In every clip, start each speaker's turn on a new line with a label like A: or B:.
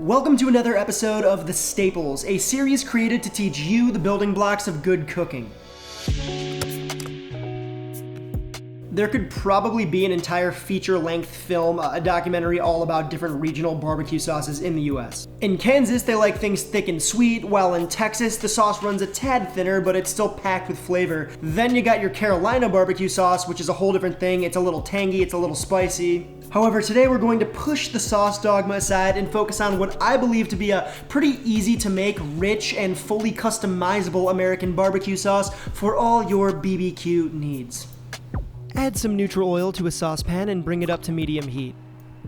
A: Welcome to another episode of The Staples, a series created to teach you the building blocks of good cooking. There could probably be an entire feature-length film, a documentary all about different regional barbecue sauces in the US. In Kansas, they like things thick and sweet, while in Texas, the sauce runs a tad thinner, but it's still packed with flavor. Then you got your Carolina barbecue sauce, which is a whole different thing. It's a little tangy, it's a little spicy. However, today we're going to push the sauce dogma aside and focus on what I believe to be a pretty easy to make, rich, and fully customizable American barbecue sauce for all your BBQ needs. Add some neutral oil to a saucepan and bring it up to medium heat.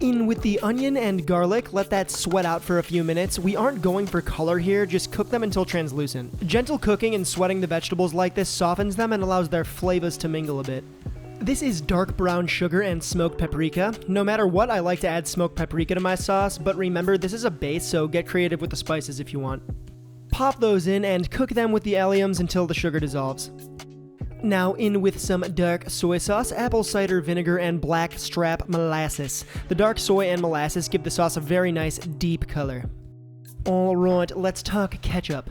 A: In with the onion and garlic, let that sweat out for a few minutes. We aren't going for color here, just cook them until translucent. Gentle cooking and sweating the vegetables like this softens them and allows their flavors to mingle a bit. This is dark brown sugar and smoked paprika. No matter what, I like to add smoked paprika to my sauce, but remember, this is a base, so get creative with the spices if you want. Pop those in and cook them with the alliums until the sugar dissolves. Now in with some dark soy sauce, apple cider vinegar, and black strap molasses. The dark soy and molasses give the sauce a very nice deep color. Alright, let's talk ketchup.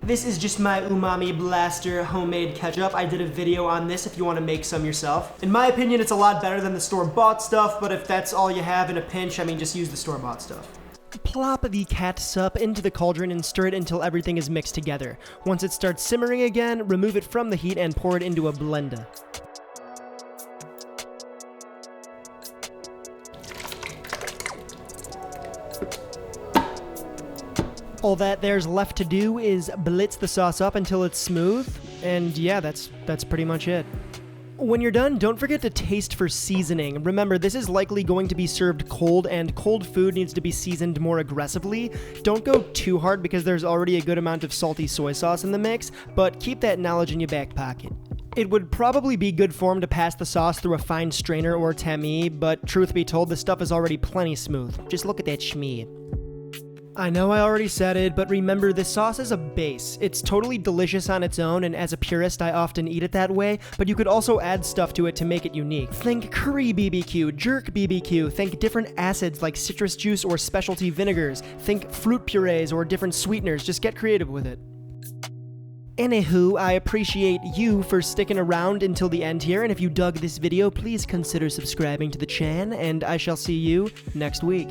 A: This is just my umami blaster homemade ketchup. I did a video on this if you want to make some yourself. In my opinion, it's a lot better than the store-bought stuff, but if that's all you have in a pinch, just use the store-bought stuff. Plop the catsup into the cauldron and stir it until everything is mixed together. Once it starts simmering again, remove it from the heat and pour it into a blender. All that there's left to do is blitz the sauce up until it's smooth, and yeah, that's pretty much it. When you're done, don't forget to taste for seasoning. Remember, this is likely going to be served cold, and cold food needs to be seasoned more aggressively. Don't go too hard because there's already a good amount of salty soy sauce in the mix, but keep that knowledge in your back pocket. It would probably be good form to pass the sauce through a fine strainer or tamis, but truth be told, the stuff is already plenty smooth. Just look at that schmear. I know I already said it, but remember, this sauce is a base. It's totally delicious on its own, and as a purist, I often eat it that way, but you could also add stuff to it to make it unique. Think curry BBQ, jerk BBQ, think different acids like citrus juice or specialty vinegars, think fruit purees or different sweeteners, just get creative with it. Anywho, I appreciate you for sticking around until the end here, and if you dug this video, please consider subscribing to the channel, and I shall see you next week.